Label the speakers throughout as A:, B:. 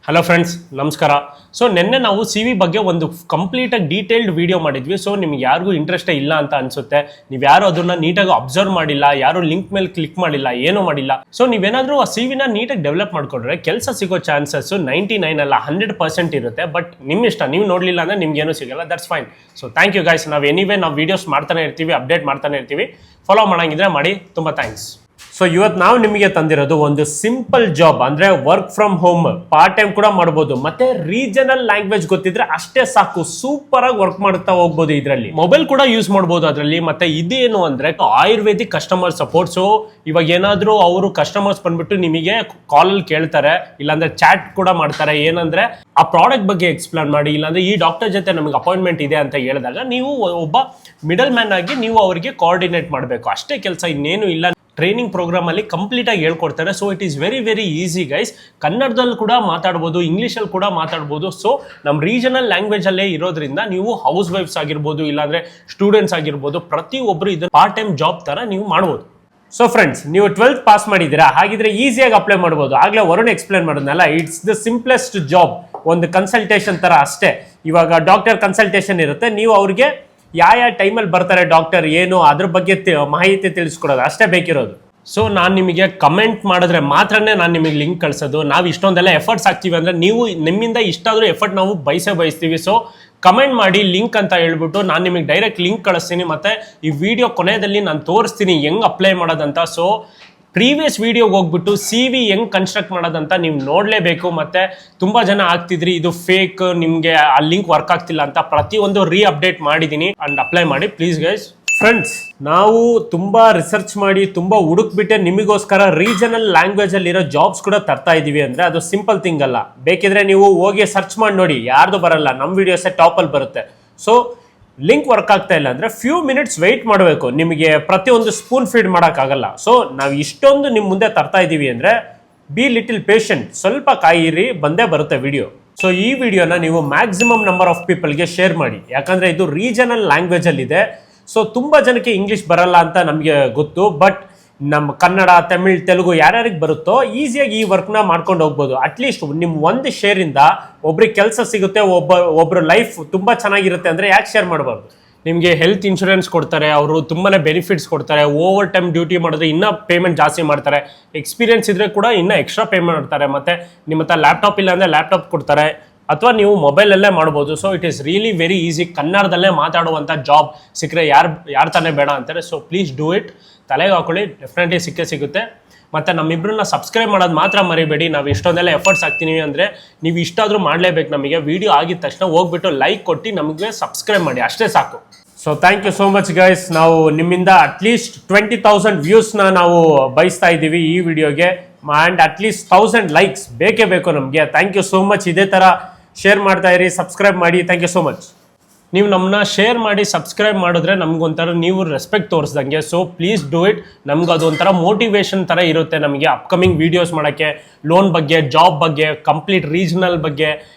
A: Hello friends, ನಮಸ್ಕಾರ. So ನಿನ್ನೆ ನಾವು ಸಿ ವಿ ಬಗ್ಗೆ ಒಂದು ಕಂಪ್ಲೀಟಾಗಿ ಡೀಟೇಲ್ಡ್ ವಿಡಿಯೋ ಮಾಡಿದ್ವಿ. ಸೊ ನಿಮ್ಗೆ ಯಾರಿಗೂ ಇಂಟ್ರೆಸ್ಟೇ ಇಲ್ಲ ಅಂತ ಅನ್ಸುತ್ತೆ. ನೀವು ಯಾರು ಅದನ್ನ ನೀಟಾಗಿ ಅಬ್ಸರ್ವ್ ಮಾಡಿಲ್ಲ, ಯಾರು ಲಿಂಕ್ ಮೇಲೆ ಕ್ಲಿಕ್ ಮಾಡಿಲ್ಲ, ಏನೂ ಮಾಡಿಲ್ಲ. ಸೊ ನೀವೇನಾದ್ರೂ ಆ ಸಿ ವಿನ ನೀಟಾಗಿ ಡೆವಲಪ್ ಮಾಡ್ಕೊಂಡ್ರೆ ಕೆಲಸ ಸಿಗೋ ಚಾನ್ಸಸ್ 99 ಅಲ್ಲ 100% ಇರುತ್ತೆ. ಬಟ್ ನಿಮ್ಮ ಇಷ್ಟ, ನೀವು ನೋಡಲಿಲ್ಲ ಅಂದರೆ ನಿಮ್ಗೇನು ಸಿಗಲ್ಲ. That's fine. So thank you guys. ನಾವು ನಾವು ವೀಡಿಯೋಸ್ ಮಾಡ್ತಾನೆ ಇರ್ತೀವಿ, ಅಪ್ಡೇಟ್ ಮಾಡ್ತಾನೆ ಇರ್ತೀವಿ. ಫಾಲೋ ಮಾಡಂಗಿದ್ರೆ ಮಾಡಿ. ತುಂಬ ಥ್ಯಾಂಕ್ಸ್. ಸೊ ಇವತ್ತು ನಾವು ನಿಮಗೆ ತಂದಿರೋದು ಒಂದು ಸಿಂಪಲ್ ಜಾಬ್, ಅಂದ್ರೆ work from home, part time ಕೂಡ ಮಾಡಬಹುದು. ಮತ್ತೆ ರೀಜನಲ್ ಲ್ಯಾಂಗ್ವೇಜ್ ಗೊತ್ತಿದ್ರೆ ಅಷ್ಟೇ ಸಾಕು, ಸೂಪರ್ ಆಗಿ ವರ್ಕ್ ಮಾಡ್ತಾ ಹೋಗ್ಬೋದು. ಇದರಲ್ಲಿ ಮೊಬೈಲ್ ಕೂಡ ಯೂಸ್ ಮಾಡಬಹುದು ಅದರಲ್ಲಿ. ಮತ್ತೆ ಇದೇನು ಅಂದ್ರೆ ಆಯುರ್ವೇದಿಕ್ ಕಸ್ಟಮರ್ ಸಪೋರ್ಟ್. ಸೊ ಇವಾಗ ಏನಾದ್ರೂ ಅವರು ಕಸ್ಟಮರ್ಸ್ ಬಂದ್ಬಿಟ್ಟು ನಿಮಗೆ ಕಾಲ್ ಅಲ್ಲಿ ಕೇಳ್ತಾರೆ, ಇಲ್ಲಾಂದ್ರೆ ಚಾಟ್ ಕೂಡ ಮಾಡ್ತಾರೆ. ಏನಂದ್ರೆ ಆ ಪ್ರಾಡಕ್ಟ್ ಬಗ್ಗೆ ಎಕ್ಸ್ಪ್ಲೇನ್ ಮಾಡಿ, ಇಲ್ಲಾಂದ್ರೆ ಈ ಡಾಕ್ಟರ್ ಜೊತೆ ನಮಗೆ ಅಪಾಯಿಂಟ್ಮೆಂಟ್ ಇದೆ ಅಂತ ಹೇಳಿದಾಗ ನೀವು ಒಬ್ಬ ಮಿಡಲ್ ಮ್ಯಾನ್ ಆಗಿ ನೀವು ಅವರಿಗೆ ಕೋಆರ್ಡಿನೇಟ್ ಮಾಡಬೇಕು. ಅಷ್ಟೇ ಕೆಲಸ, ಇನ್ನೇನು ಇಲ್ಲ. ಟ್ರೈನಿಂಗ್ ಪ್ರೋಗ್ರಾಮ್ ಅಲ್ಲಿ ಕಂಪ್ಲೀಟ್ ಆಗಿ ಹೇಳ್ಕೊಡ್ತಾರೆ. So it is very very easy guys. ಕನ್ನಡದಲ್ಲಿ ಕೂಡ ಮಾತಾಡ್ಬೋದು, ಇಂಗ್ಲೀಷಲ್ಲಿ ಕೂಡ ಮಾತಾಡ್ಬೋದು. ಸೊ ನಮ್ಮ ರೀಜನಲ್ ಲ್ಯಾಂಗ್ವೇಜ್ ಅಲ್ಲೇ ಇರೋದ್ರಿಂದ ನೀವು ಹೌಸ್ ವೈಫ್ಸ್ ಆಗಿರ್ಬೋದು, ಇಲ್ಲಾಂದ್ರೆ ಸ್ಟೂಡೆಂಟ್ಸ್ ಆಗಿರ್ಬೋದು, ಪ್ರತಿಯೊಬ್ಬರು ಇದನ್ನ ಪಾರ್ಟ್ ಟೈಮ್ ಜಾಬ್ ತರ ನೀವು ಮಾಡ್ಬೋದು. ಸೊ ಫ್ರೆಂಡ್ಸ್, ನೀವು 12th ಪಾಸ್ ಮಾಡಿದ್ದೀರಾ, ಹಾಗಿದ್ರೆ ಈಸಿಯಾಗಿ ಅಪ್ಲೈ ಮಾಡ್ಬೋದು. ಆಗ್ಲೇ ವರುಣ್ ಎಕ್ಸ್ಪ್ಲೇನ್ ಮಾಡೋದಲ್ಲ, ಇಟ್ಸ್ ದ ಸಿಂಪ್ಲೆಸ್ಟ್ ಜಾಬ್. ಒಂದು ಕನ್ಸಲ್ಟೇಷನ್ ತರ ಅಷ್ಟೇ. ಇವಾಗ ಡಾಕ್ಟರ್ ಕನ್ಸಲ್ಟೇಷನ್ ಇರುತ್ತೆ, ನೀವು ಅವ್ರಿಗೆ ಯಾವ ಟೈಮಲ್ಲಿ ಬರ್ತಾರೆ ಡಾಕ್ಟರ್, ಏನು ಅದ್ರ ಬಗ್ಗೆ ಮಾಹಿತಿ ತಿಳಿಸ್ಕೊಡೋದು ಅಷ್ಟೇ ಬೇಕಿರೋದು. ಸೊ ನಾನು ನಿಮಗೆ ಕಮೆಂಟ್ ಮಾಡಿದ್ರೆ ಮಾತ್ರನೇ ನಾನು ನಿಮಗೆ ಲಿಂಕ್ ಕಳಿಸೋದು. ನಾವು ಇಷ್ಟೊಂದೆಲ್ಲ ಎಫರ್ಟ್ಸ್ ಹಾಕ್ತೀವಿ ಅಂದರೆ ನೀವು ನಿಮ್ಮಿಂದ ಇಷ್ಟಾದರೂ ಎಫರ್ಟ್ ನಾವು ಬಯಸ್ತೀವಿ. ಸೊ ಕಮೆಂಟ್ ಮಾಡಿ ಲಿಂಕ್ ಅಂತ ಹೇಳ್ಬಿಟ್ಟು ನಾನು ನಿಮಗೆ ಡೈರೆಕ್ಟ್ ಲಿಂಕ್ ಕಳಿಸ್ತೀನಿ. ಮತ್ತು ಈ ವಿಡಿಯೋ ಕೊನೆಯಲ್ಲಿ ನಾನು ತೋರಿಸ್ತೀನಿ ಹೆಂಗೆ ಅಪ್ಲೈ ಮಾಡೋದಂತ. ಸೊ ಪ್ರೀವಿಯಸ್ ವಿಡಿಯೋಗೆ ಹೋಗ್ಬಿಟ್ಟು ಸಿ ವಿ ಹೆಂಗ್ ಕನ್ಸ್ಟ್ರಕ್ಟ್ ಮಾಡೋದಂತ ನೀವು ನೋಡಲೇಬೇಕು. ಮತ್ತೆ ತುಂಬಾ ಜನ ಆಗ್ತಿದ್ರಿ ಇದು ಫೇಕ್, ನಿಮಗೆ ಆ ಲಿಂಕ್ ವರ್ಕ್ ಆಗ್ತಿಲ್ಲ ಅಂತ. ಪ್ರತಿಯೊಂದು ಅಪ್ಡೇಟ್ ಮಾಡಿದ್ದೀನಿ, ಅಂಡ್ ಅಪ್ಲೈ ಮಾಡಿ ಪ್ಲೀಸ್ ಗೈಸ್. ಫ್ರೆಂಡ್ಸ್, ನಾವು ತುಂಬಾ ರಿಸರ್ಚ್ ಮಾಡಿ ತುಂಬಾ ಹುಡುಕ್ಬಿಟ್ಟೆ ನಿಮಗೋಸ್ಕರ ರೀಜನಲ್ ಲ್ಯಾಂಗ್ವೇಜ್ ಅಲ್ಲಿ ಇರೋ ಜಾಬ್ಸ್ ಕೂಡ ತರ್ತಾ ಇದೀವಿ. ಅಂದ್ರೆ ಅದು ಸಿಂಪಲ್ ಥಿಂಗ್ ಅಲ್ಲ. ಬೇಕಿದ್ರೆ ನೀವು ಹೋಗಿ ಸರ್ಚ್ ಮಾಡಿ ನೋಡಿ, ಯಾರ್ದು ಬರಲ್ಲ, ನಮ್ಮ ವಿಡಿಯೋಸೇ ಟಾಪ್ ಅಲ್ಲಿ ಬರುತ್ತೆ. ಸೊ ಲಿಂಕ್ ವರ್ಕ್ ಆಗ್ತಾ ಇಲ್ಲ ಅಂದ್ರೆ ಫ್ಯೂ ಮಿನಿಟ್ಸ್ ವೆಯ್ಟ್ ಮಾಡಬೇಕು. ನಿಮಗೆ ಪ್ರತಿಯೊಂದು ಸ್ಪೂನ್ ಫೀಡ್ ಮಾಡೋಕ್ಕಾಗಲ್ಲ. ಸೊ ನಾವು ಇಷ್ಟೊಂದು ನಿಮ್ಮ ಮುಂದೆ ತರ್ತಾ ಇದ್ದೀವಿ ಅಂದ್ರೆ ಬಿ ಲಿಟಲ್ ಪೇಷಂಟ್, ಸ್ವಲ್ಪ ಕಾಯಿರಿ, ಬಂದೇ ಬರುತ್ತೆ ವಿಡಿಯೋ. ಸೊ ಈ ವಿಡಿಯೋನ ನೀವು ಮ್ಯಾಕ್ಸಿಮಮ್ ನಂಬರ್ ಆಫ್ ಪೀಪಲ್ಗೆ ಶೇರ್ ಮಾಡಿ, ಯಾಕಂದ್ರೆ ಇದು ರೀಜನಲ್ ಲ್ಯಾಂಗ್ವೇಜ್ ಅಲ್ಲಿ ಇದೆ. ಸೊ ತುಂಬಾ ಜನಕ್ಕೆ ಇಂಗ್ಲಿಷ್ ಬರಲ್ಲ ಅಂತ ನಮಗೆ ಗೊತ್ತು. ಬಟ್ ನಮ್ಮ ಕನ್ನಡ, ತಮಿಳ್, ತೆಲುಗು ಯಾರ್ಯಾರಿಗೆ ಬರುತ್ತೋ ಈಸಿಯಾಗಿ ಈ ವರ್ಕ್ನ ಮಾಡ್ಕೊಂಡು ಹೋಗ್ಬೋದು. ಅಟ್ಲೀಸ್ಟ್ ನಿಮ್ಮ ಒಂದು ಶೇರಿಂದ ಒಬ್ರಿಗೆ ಕೆಲಸ ಸಿಗುತ್ತೆ, ಒಬ್ಬರ ಲೈಫ್ ತುಂಬಾ ಚೆನ್ನಾಗಿರುತ್ತೆ. ಅಂದ್ರೆ ಯಾಕೆ ಶೇರ್ ಮಾಡಬಾರ್ದು? ನಿಮಗೆ ಹೆಲ್ತ್ ಇನ್ಶೂರೆನ್ಸ್ ಕೊಡ್ತಾರೆ, ಅವರು ತುಂಬಾನೇ ಬೆನಿಫಿಟ್ಸ್ ಕೊಡ್ತಾರೆ. ಓವರ್ ಟೈಮ್ ಡ್ಯೂಟಿ ಮಾಡಿದ್ರೆ ಇನ್ನೂ ಪೇಮೆಂಟ್ ಜಾಸ್ತಿ ಮಾಡ್ತಾರೆ. ಎಕ್ಸ್ಪೀರಿಯನ್ಸ್ ಇದ್ರೆ ಕೂಡ ಇನ್ನೂ ಎಕ್ಸ್ಟ್ರಾ ಪೇಮೆಂಟ್ ಮಾಡ್ತಾರೆ. ಮತ್ತೆ ನಿಮ್ಮ ಹತ್ರ ಲ್ಯಾಪ್ಟಾಪ್ ಇಲ್ಲ ಅಂದರೆ ಲ್ಯಾಪ್ಟಾಪ್ ಕೊಡ್ತಾರೆ, ಅಥವಾ ನೀವು ಮೊಬೈಲಲ್ಲೇ ಮಾಡ್ಬೋದು. So it is really very easy. ಕನ್ನಡದಲ್ಲೇ ಮಾತಾಡುವಂಥ ಜಾಬ್ ಸಿಕ್ಕರೆ ಯಾರು ತಾನೇ ಬೇಡ ಅಂತಾರೆ. So please do it. ತಲೆಗೆ ಹಾಕೊಳ್ಳಿ, ಡೆಫಿನೆಟ್ಲಿ ಸಿಗುತ್ತೆ. ಮತ್ತು ನಮ್ಮಿಬ್ಬರನ್ನ ಸಬ್ಸ್ಕ್ರೈಬ್ ಮಾಡೋದು ಮಾತ್ರ ಮರಿಬೇಡಿ. ನಾವು ಇಷ್ಟೊಂದೆಲ್ಲ ಎಫರ್ಟ್ಸ್ ಹಾಕ್ತೀವಿ ಅಂದರೆ ನೀವು ಇಷ್ಟಾದರೂ ಮಾಡಲೇಬೇಕು. ನಮಗೆ ವಿಡಿಯೋ ಆಗಿದ ತಕ್ಷಣ ಹೋಗ್ಬಿಟ್ಟು ಲೈಕ್ ಕೊಟ್ಟು ನಮಗೆ ಸಬ್ಸ್ಕ್ರೈಬ್ ಮಾಡಿ, ಅಷ್ಟೇ ಸಾಕು. So thank you so much guys. ನಾವು ನಿಮ್ಮಿಂದ ಅಟ್ಲೀಸ್ಟ್ 20,000 ವ್ಯೂಸ್ನ ನಾವು ಬಯಸ್ತಾ ಇದ್ದೀವಿ ಈ ವಿಡಿಯೋಗೆ. ಆ್ಯಂಡ್ ಅಟ್ಲೀಸ್ಟ್ 1000 ಲೈಕ್ಸ್ ಬೇಕೇ ಬೇಕು ನಮಗೆ. Thank you so much. ಇದೇ ಥರ ಶೇರ್ ಮಾಡ್ತಾ ಇರಿ, ಸಬ್ಸ್ಕ್ರೈಬ್ ಮಾಡಿ. Thank you so much. ನೀವು ನಮ್ಮನ್ನ ಶೇರ್ ಮಾಡಿ ಸಬ್ಸ್ಕ್ರೈಬ್ ಮಾಡಿದ್ರೆ ನಮ್ಗೊಂಥರ ನೀವು ರೆಸ್ಪೆಕ್ಟ್ ತೋರಿಸ್ದಂಗೆ. So please do it. ನಮ್ಗೆ ಅದೊಂಥರ ಮೋಟಿವೇಶನ್ ಥರ ಇರುತ್ತೆ ನಮಗೆ ಅಪ್ಕಮಿಂಗ್ ವೀಡಿಯೋಸ್ ಮಾಡೋಕ್ಕೆ. ಲೋನ್ ಬಗ್ಗೆ, ಜಾಬ್ ಬಗ್ಗೆ, ಕಂಪ್ಲೀಟ್ ರೀಜನಲ್ ಬಗ್ಗೆ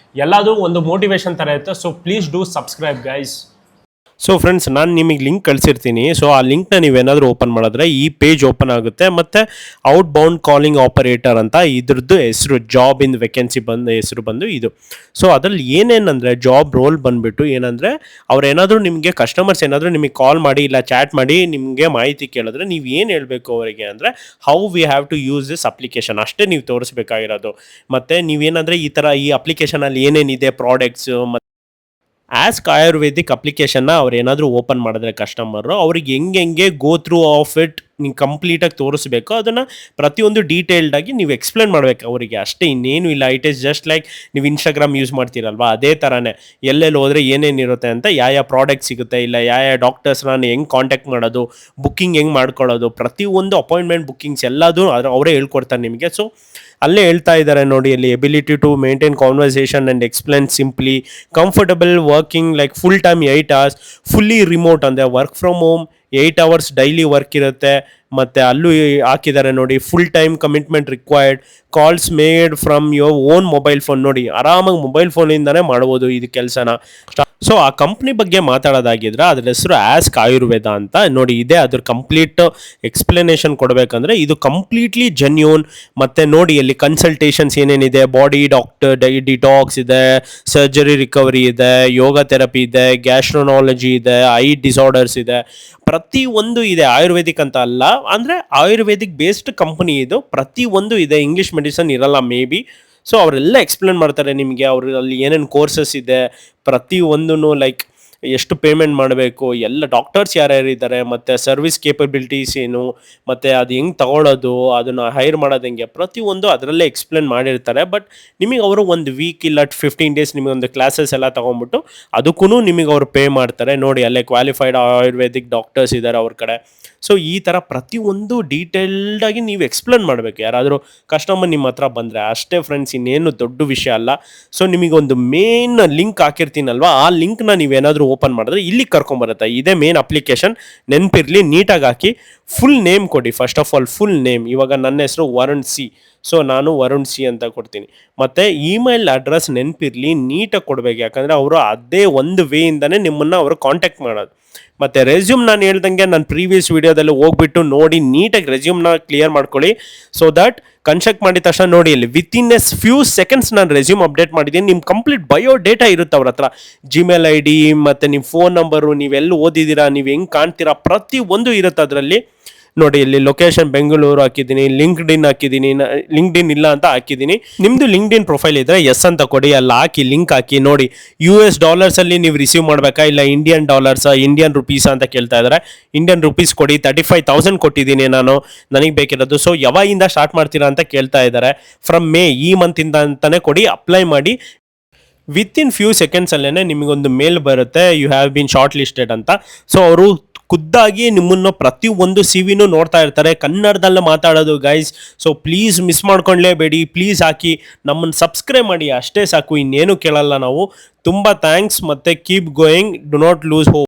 A: ಎಲ್ಲದೂ ಒಂದು ಮೋಟಿವೇಶನ್ ಥರ ಇರುತ್ತೆ. So please do subscribe guys. So friends, ನಾನು ನಿಮಗೆ ಲಿಂಕ್ ಕಳಿಸಿರ್ತೀನಿ. ಸೊ ಆ ಲಿಂಕ್ನ ನೀವೇನಾದರೂ ಓಪನ್ ಮಾಡಿದ್ರೆ ಈ ಪೇಜ್ ಓಪನ್ ಆಗುತ್ತೆ. ಮತ್ತು ಔಟ್ ಬೌಂಡ್ ಕಾಲಿಂಗ್ ಆಪರೇಟರ್ ಅಂತ ಇದ್ರದ್ದು ಹೆಸರು, ಜಾಬ್ ಇನ್ ವೇಕೆನ್ಸಿ ಹೆಸರು ಬಂದು ಇದು. ಸೊ ಅದ್ರಲ್ಲಿ ಏನೇನಂದರೆ ಜಾಬ್ ರೋಲ್ ಬಂದುಬಿಟ್ಟು ಏನಂದರೆ, ಅವ್ರೇನಾದರೂ ನಿಮಗೆ ಕಸ್ಟಮರ್ಸ್ ಏನಾದರೂ ನಿಮಗೆ ಕಾಲ್ ಮಾಡಿ ಇಲ್ಲ ಚಾಟ್ ಮಾಡಿ ನಿಮಗೆ ಮಾಹಿತಿ ಕೇಳಿದ್ರೆ ನೀವು ಏನು ಹೇಳಬೇಕು ಅವರಿಗೆ ಅಂದರೆ, how we have to use this application ಅಷ್ಟೇ ನೀವು ತೋರಿಸ್ಬೇಕಾಗಿರೋದು. ಮತ್ತು ನೀವೇನಂದರೆ ಈ ಥರ ಈ ಅಪ್ಲಿಕೇಶನಲ್ಲಿ ಏನೇನಿದೆ ಪ್ರಾಡಕ್ಟ್ಸು, ಮತ್ತು ಆಸ್ಕ್ ಆಯುರ್ವೇದಿಕ್ ಅಪ್ಲಿಕೇಶನ್ನ ಅವ್ರು ಏನಾದರೂ ಓಪನ್ ಮಾಡಿದ್ರೆ ಕಸ್ಟಮರು, ಅವ್ರಿಗೆ ಹೆಂಗೆ ಗೋ ಥ್ರೂ ಆಫ್ ಇಟ್ ನೀವು ಕಂಪ್ಲೀಟಾಗಿ ತೋರಿಸ್ಬೇಕು. ಅದನ್ನು ಪ್ರತಿಯೊಂದು ಡೀಟೇಲ್ಡಾಗಿ ನೀವು ಎಕ್ಸ್ಪ್ಲೇನ್ ಮಾಡಬೇಕು ಅವರಿಗೆ, ಅಷ್ಟೇ, ಇನ್ನೇನು ಇಲ್ಲ. ಇಟ್ ಈಸ್ ಜಸ್ಟ್ ಲೈಕ್ ನೀವು ಇನ್ಸ್ಟಾಗ್ರಾಮ್ ಯೂಸ್ ಮಾಡ್ತೀರಲ್ವಾ, ಅದೇ ಥರನೇ ಎಲ್ಲೆಲ್ಲಿ ಹೋದರೆ ಏನೇನಿರುತ್ತೆ ಅಂತ, ಯಾವ ಪ್ರಾಡಕ್ಟ್ ಸಿಗುತ್ತೆ, ಇಲ್ಲ ಯಾವ ಡಾಕ್ಟರ್ಸ್ನ ಹೆಂಗೆ ಕಾಂಟ್ಯಾಕ್ಟ್ ಮಾಡೋದು, ಬುಕ್ಕಿಂಗ್ ಹೆಂಗೆ ಮಾಡ್ಕೊಳ್ಳೋದು, ಪ್ರತಿಯೊಂದು ಅಪಾಯಿಂಟ್ಮೆಂಟ್ ಬುಕ್ಕಿಂಗ್ಸ್ ಎಲ್ಲದೂ ಅವರೇ ಹೇಳ್ಕೊಡ್ತಾರೆ ನಿಮಗೆ. ಸೊ ಅಲ್ಲೇ ಹೇಳ್ತಾ ಇದ್ದಾರೆ ನೋಡಿ, ಅಲ್ಲಿ ability to maintain conversation and explain simply, comfortable working like full time 8 hours, fully remote ಅಂದರೆ work from home 8 hours daily work ಇರುತ್ತೆ. ಮತ್ತು ಅಲ್ಲೂ ಹಾಕಿದ್ದಾರೆ ನೋಡಿ, full time commitment required, calls made from your own mobile phone. ನೋಡಿ ಆರಾಮಾಗಿ mobile ಫೋನಿಂದನೇ ಮಾಡ್ಬೋದು ಇದು ಕೆಲಸನ. ಸೊ ಆ ಕಂಪ್ನಿ ಬಗ್ಗೆ ಮಾತಾಡೋದಾಗಿದ್ರೆ ಅದ್ರ ಹೆಸರು ಆಸ್ಕ್ ಆಯುರ್ವೇದ ಅಂತ. ನೋಡಿ ಇದೆ ಅದ್ರ ಕಂಪ್ಲೀಟ್ ಎಕ್ಸ್ಪ್ಲನೇಷನ್ ಕೊಡಬೇಕಂದ್ರೆ ಇದು ಕಂಪ್ಲೀಟ್ಲಿ ಜೆನ್ಯೂನ್. ಮತ್ತು ನೋಡಿ ಅಲ್ಲಿ ಕನ್ಸಲ್ಟೇಷನ್ಸ್ ಏನೇನಿದೆ, ಬಾಡಿ ಡಾಕ್ಟರ್, ಡಿಟಾಕ್ಸ್ ಇದೆ, ಸರ್ಜರಿ ರಿಕವರಿ ಇದೆ, ಯೋಗ ಥೆರಪಿ ಇದೆ, ಗ್ಯಾಸ್ಟ್ರೋನಾಲಜಿ ಇದೆ, ಐ ಡಿಸಾರ್ಡರ್ಸ್ ಇದೆ, ಪ್ರತಿಯೊಂದು ಇದೆ. ಆಯುರ್ವೇದಿಕ್ ಅಂತ ಅಲ್ಲ, ಅಂದರೆ ಆಯುರ್ವೇದಿಕ್ ಬೇಸ್ಡ್ ಕಂಪನಿ ಇದು. ಪ್ರತಿಯೊಂದು ಇದೆ, ಇಂಗ್ಲೀಷ್ ಮೆಡಿಸನ್ ಇರಲ್ಲ ಮೇ ಬಿ. ಸೊ ಅವರೆಲ್ಲ ಎಕ್ಸ್ಪ್ಲೇನ್ ಮಾಡ್ತಾರೆ ನಿಮಗೆ, ಅವರಲ್ಲಿ ಏನೇನು ಕೋರ್ಸಸ್ ಇದೆ ಪ್ರತಿಯೊಂದೂ, ಲೈಕ್ ಎಷ್ಟು ಪೇಮೆಂಟ್ ಮಾಡಬೇಕು, ಎಲ್ಲ ಡಾಕ್ಟರ್ಸ್ ಯಾರ್ಯಾರು ಇದ್ದಾರೆ, ಮತ್ತು ಸರ್ವಿಸ್ ಕೇಪಬಿಲಿಟೀಸ್ ಏನು, ಮತ್ತು ಅದು ಹೆಂಗೆ ತಗೊಳ್ಳೋದು, ಅದನ್ನು ಹೈರ್ ಮಾಡೋದು ಹೆಂಗೆ, ಪ್ರತಿಯೊಂದು ಅದರಲ್ಲೇ ಎಕ್ಸ್ಪ್ಲೇನ್ ಮಾಡಿರ್ತಾರೆ. ಬಟ್ ನಿಮಗೆ ಅವರು ಒಂದು ವೀಕ್ ಇಲ್ಲ 15 ಡೇಸ್ ನಿಮಗೆ ಒಂದು ಕ್ಲಾಸಸ್ ಎಲ್ಲ ತೊಗೊಂಬಿಟ್ಟು ಅದಕ್ಕೂ ನಿಮಗೆ ಅವರು ಪೇ ಮಾಡ್ತಾರೆ. ನೋಡಿ ಅಲ್ಲೇ ಕ್ವಾಲಿಫೈಡ್ ಆಯುರ್ವೇದಿಕ್ ಡಾಕ್ಟರ್ಸ್ ಇದ್ದಾರೆ ಅವ್ರ ಕಡೆ. ಸೊ ಈ ಥರ ಪ್ರತಿಯೊಂದು ಡೀಟೇಲ್ಡಾಗಿ ನೀವು ಎಕ್ಸ್ಪ್ಲೇನ್ ಮಾಡಬೇಕು ಯಾರಾದರೂ ಕಸ್ಟಮರ್ ನಿಮ್ಮ ಹತ್ರ ಬಂದರೆ, ಅಷ್ಟೇ ಫ್ರೆಂಡ್ಸ್, ಇನ್ನೇನು ದೊಡ್ಡ ವಿಷಯ ಅಲ್ಲ. ಸೊ ನಿಮಗೊಂದು ಮೇನ್ ಲಿಂಕ್ ಹಾಕಿರ್ತೀನಲ್ವ, ಆ ಲಿಂಕ್ನ ನೀವೇನಾದರೂ ಓಪನ್ ಮಾಡಿದ್ರೆ ಇಲ್ಲಿಗೆ ಕರ್ಕೊಂಬರುತ್ತೆ. ಇದೇ ಮೇನ್ ಅಪ್ಲಿಕೇಶನ್, ನೆನಪಿರಲಿ, ನೀಟಾಗಿ ಹಾಕಿ. ಫುಲ್ ನೇಮ್ ಕೊಡಿ first of all, full name. ಇವಾಗ ನನ್ನ ಹೆಸರು ವರುಣ್ ಸಿ, ಸೊ ನಾನು ವರುಣ್ ಸಿ ಅಂತ ಕೊಡ್ತೀನಿ. ಮತ್ತು ಇಮೇಲ್ ಅಡ್ರೆಸ್ ನೆನಪಿರಲಿ, ನೀಟಾಗಿ ಕೊಡಬೇಕು, ಯಾಕಂದರೆ ಅವರು ಅದೇ ಒಂದು ವೇಯಿಂದನೇ ನಿಮ್ಮನ್ನು ಅವರು ಕಾಂಟ್ಯಾಕ್ಟ್ ಮಾಡೋದು. ಮತ್ತು ರೆಸ್ಯೂಮ್ ನಾನು ಹೇಳ್ದಂಗೆ ನಾನು ಪ್ರೀವಿಯಸ್ ವೀಡಿಯೋದಲ್ಲಿ ಹೋಗ್ಬಿಟ್ಟು ನೋಡಿ ನೀಟಾಗಿ ರೆಸ್ಯೂಮ್ನ ಕ್ಲಿಯರ್ ಮಾಡ್ಕೊಳ್ಳಿ. ಸೊ ದಟ್ ಕನ್ಸ್ಟ್ರಕ್ಟ್ ಮಾಡಿದ ತಕ್ಷಣ ನೋಡಿ ಇಲ್ಲಿ ವಿತಿನ್ ಎ ಫ್ಯೂ ಸೆಕೆಂಡ್ಸ್ ನಾನು ರೆಸ್ಯೂಮ್ ಅಪ್ಡೇಟ್ ಮಾಡಿದ್ದೀನಿ. ನಿಮ್ಮ ಕಂಪ್ಲೀಟ್ ಬಯೋ ಡೇಟಾ ಇರುತ್ತೆ ಅವ್ರ ಹತ್ರ, ಜಿಮೇಲ್ ಐ ಡಿ ಮತ್ತು ನಿಮ್ಮ ಫೋನ್ ನಂಬರು, ನೀವೆಲ್ಲಿ ಓದಿದ್ದೀರಾ, ನೀವು ಹೆಂಗೆ ಕಾಣ್ತೀರಾ, ಪ್ರತಿಯೊಂದು ಇರುತ್ತೆ ಅದರಲ್ಲಿ. ನೋಡಿ ಇಲ್ಲಿ ಲೊಕೇಶನ್ ಬೆಂಗಳೂರು ಹಾಕಿದ್ದೀನಿ, ಲಿಂಕ್ಡ್ಇನ್ ಹಾಕಿದ್ದೀನಿ, ಲಿಂಕ್ಡ್ಇನ್ ಇಲ್ಲ ಅಂತ ಹಾಕಿದ್ದೀನಿ. ನಿಮ್ಮದು ಲಿಂಕ್ಡ್ಇನ್ ಪ್ರೊಫೈಲ್ ಇದ್ದರೆ ಎಸ್ ಅಂತ ಕೊಡಿ, ಅಲ್ಲಿ ಹಾಕಿ ಲಿಂಕ್ ಹಾಕಿ. ನೋಡಿ US ಡಾಲರ್ಸಲ್ಲಿ ನೀವು ರಿಸೀವ್ ಮಾಡಬೇಕಾ ಇಲ್ಲ ಇಂಡಿಯನ್ ಡಾಲರ್ಸಾ, ಇಂಡಿಯನ್ ರುಪೀಸ್ ಅಂತ ಕೇಳ್ತಾ ಇದ್ದಾರೆ. ಇಂಡಿಯನ್ ರುಪೀಸ್ ಕೊಡಿ, 35,000 ಕೊಟ್ಟಿದ್ದೀನಿ ನಾನು, ನನಗೆ ಬೇಕಿರೋದು. ಸೊ ಯಾವಾಗಿಂದ ಸ್ಟಾರ್ಟ್ ಮಾಡ್ತೀರಾ ಅಂತ ಕೇಳ್ತಾ ಇದ್ದಾರೆ. ಫ್ರಮ್ ಮೇ, ಈ ಮಂತಿಂದ ಅಂತಲೇ ಕೊಡಿ, ಅಪ್ಲೈ ಮಾಡಿ. ವಿತಿನ್ ಫ್ಯೂ ಸೆಕೆಂಡ್ಸಲ್ಲೇ ನಿಮಗೊಂದು ಮೇಲ್ ಬರುತ್ತೆ, you have been shortlisted ಅಂತ. ಸೊ ಅವರು ಖುದ್ದಾಗಿ ನಿಮ್ಮನ್ನು ಪ್ರತಿಯೊಂದು CV ನೋಡ್ತಾ ಇರ್ತಾರೆ, ಕನ್ನಡದಲ್ಲೇ ಮಾತಾಡೋದು ಗೈಸ್. ಸೊ ಪ್ಲೀಸ್ ಮಿಸ್ ಮಾಡ್ಕೊಳ್ಳೇಬೇಡಿ, ಪ್ಲೀಸ್ ಹಾಕಿ, ನಮ್ಮನ್ನು ಸಬ್ಸ್ಕ್ರೈಬ್ ಮಾಡಿ, ಅಷ್ಟೇ ಸಾಕು, ಇನ್ನೇನು ಕೇಳಲ್ಲ ನಾವು. ತುಂಬ ಥ್ಯಾಂಕ್ಸ್, ಮತ್ತು keep going, do not lose hope.